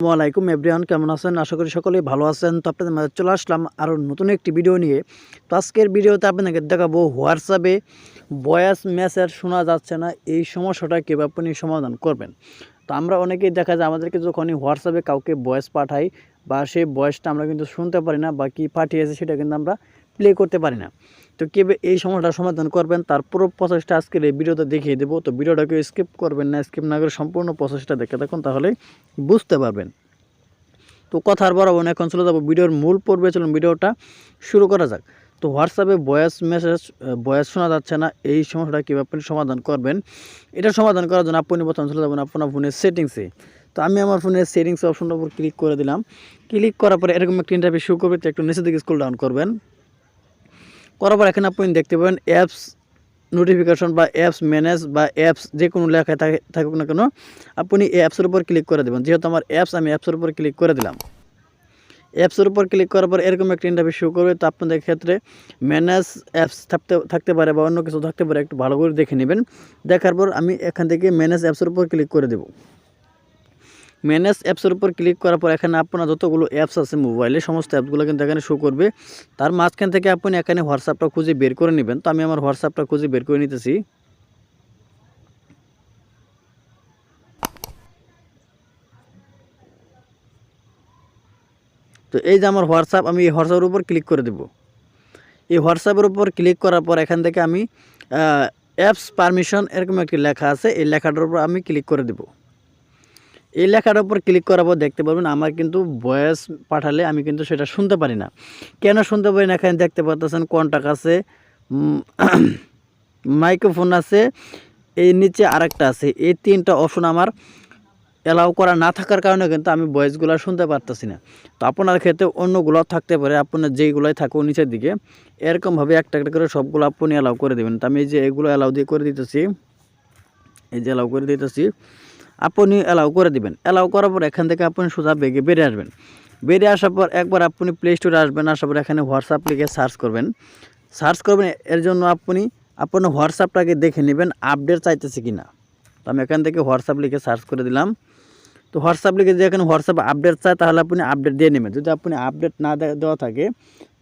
আসসালামু আলাইকুম এভরিওয়ান, কেমন আছেন? আশা করি সকলেই ভালো আছেন। তো আপনাদের মাঝে চলে আসলাম আরও নতুন একটি ভিডিও নিয়ে। তো আজকের ভিডিওতে আপনাদেরকে দেখাবো হোয়াটসঅ্যাপে ভয়েস মেসেজ শোনা যাচ্ছে না, এই সমস্যাটা কীভাবে আপনি সমাধান করবেন। তো আমরা অনেকেই দেখা যায় আমাদেরকে যখনই হোয়াটসঅ্যাপে কাউকে ভয়েস পাঠাই বা সেই ভয়েসটা আমরা কিন্তু শুনতে পারি না, বা কী পাঠিয়েছে সেটা কিন্তু আমরা প্লে করতে পারি না। তো কীভাবে এই সমস্যাটার সমাধান করবেন তার পুরো প্রসেসটা আজকের এই ভিডিওতে দেখিয়ে দেবো। তো ভিডিওটাকে স্কিপ করবেন না, স্কিপ না করে সম্পূর্ণ প্রসেসটা দেখে দেখুন, তাহলেই বুঝতে পারবেন। তো কথার বরাবর এখন চলে যাবো ভিডিওর মূল পর্বে। চলুন ভিডিওটা শুরু করা যাক। তো হোয়াটসঅ্যাপে ভয়েস শোনা যাচ্ছে না, এই সমস্যাটা কীভাবে আপনি সমাধান করবেন। এটা সমাধান করার জন্য আপনি প্রথমে চলে যাবেন আপনার ফোনের সেটিংসে। তো আমি আমার ফোনের সেটিংস অপশনটার উপর ক্লিক করে দিলাম। ক্লিক করার পরে এরকম একটা ইন্টারফেস শো করবে, তো একটু নিচের দিকে স্ক্রল ডাউন করবেন। করার পর এখানে আপনি দেখতে পাবেন অ্যাপস নোটিফিকেশন বা অ্যাপস ম্যানেজ বা অ্যাপস যে কোনো লেখায় থাকুক না কেন, আপনি এই অ্যাপসের উপর ক্লিক করে দেবেন। যেহেতু আমার অ্যাপস, আমি অ্যাপসের উপর ক্লিক করে দিলাম। অ্যাপসের উপর ক্লিক করার পর এরকম একটা ইন্টারফেস শো করবে। তো আপনাদের ক্ষেত্রে ম্যানেজ অ্যাপস থাকতে পারে বা অন্য কিছু থাকতে পারে, একটু ভালো করে দেখে নেবেন। দেখার পর আমি এখান থেকে ম্যানেজ অ্যাপসের উপর ক্লিক করে দেব। ম্যানেজ অ্যাপসের উপর ক্লিক করার পর এখানে আপনার যতগুলো অ্যাপস আছে মোবাইলে, সমস্ত অ্যাপসগুলো কিন্তু এখানে শো করবে। তার মাঝখান থেকে আপনি এখানে হোয়াটসঅ্যাপটা খুঁজে বের করে নেবেন। তো আমি আমার হোয়াটসঅ্যাপটা খুঁজে বের করে নিতেছি। তো এই যে আমার হোয়াটসঅ্যাপ, আমি এই হোয়াটসঅ্যাপের উপর ক্লিক করে দেব। এই হোয়াটসঅ্যাপের উপর ক্লিক করার পর এখান থেকে আমি অ্যাপস পারমিশন এরকম একটি লেখা আছে, এই লেখাটার উপর আমি ক্লিক করে দেব। এই লেখাটার উপর ক্লিক করার পর দেখতে পারবেন আমার কিন্তু ভয়েস পাঠালে আমি কিন্তু সেটা শুনতে পারি না। কেন শুনতে পারি না? এখানে দেখতে পাচ্ছেন কন্টাক্ট আছে, মাইক্রোফোন আছে, এই নিচে আরেকটা আছে। এই তিনটা অপশন আমার অ্যালাউ করা না থাকার কারণে কিন্তু আমি ভয়েসগুলো শুনতে পারতেছি না। তো আপনার ক্ষেত্রে অন্যগুলো থাকতে পারে, আপনার যেইগুলোই থাকুক নিচের দিকে এরকমভাবে একটা একটা করে সবগুলো আপনি অ্যালাউ করে দেবেন। তো আমি এই যে এগুলো অ্যালাউ দিয়ে করে দিতেছি, এই যে অ্যালাউ করে দিতেছি, আপনি অ্যালাউ করে দিবেন। অ্যালাউ করার পর এখান থেকে আপনি সোজা বেগে বেরিয়ে আসবেন। বেরিয়ে আসার পর একবার আপনি প্লে স্টোরে আসবেন, আসার পর এখানে হোয়াটসঅ্যাপ লিখে সার্চ করবেন। এর জন্য আপনি আপনার হোয়াটসঅ্যাপটাকে দেখে নেবেন আপডেট চাইতেছে কি না। তো আমি এখান থেকে হোয়াটসঅ্যাপ লিখে সার্চ করে দিলাম। তো হোয়াটসঅ্যাপ লিখে যদি এখানে হোয়াটসঅ্যাপ আপডেট চায় তাহলে আপনি আপডেট দিয়ে নেবেন। যদি আপনি আপডেট না দেওয়া থাকে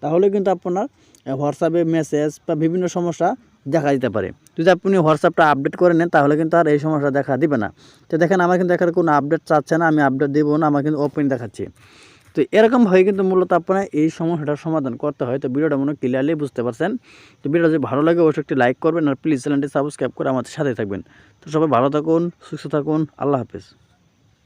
তাহলে কিন্তু আপনার হোয়াটসঅ্যাপে মেসেজ বা বিভিন্ন সমস্যা দেখা দিতে পারে। যদি আপনি হোয়াটসঅ্যাপটা আপডেট করে নেন তাহলে কিন্তু আর এই সমস্যা দেখা দিবে না। তো দেখেন আমার কিন্তু এখানে কোনো আপডেট চাচ্ছে না, আমি আপডেট দেবো না, আমার কিন্তু ওপেন দেখাচ্ছি। তো এরকমভাবে কিন্তু মূলত আপনার এই সমস্যাটার সমাধান করতে হয়। তো ভিডিওটা মনে ক্লিয়ারলি বুঝতে পারছেন। তো ভিডিওটা যদি ভালো লাগে অবশ্যই একটি লাইক করবেন, আর প্লিজ চ্যানেলটি সাবস্ক্রাইব করে আমাদের সাথে থাকবেন। তো সবাই ভালো থাকুন, সুস্থ থাকুন, আল্লাহ হাফেজ।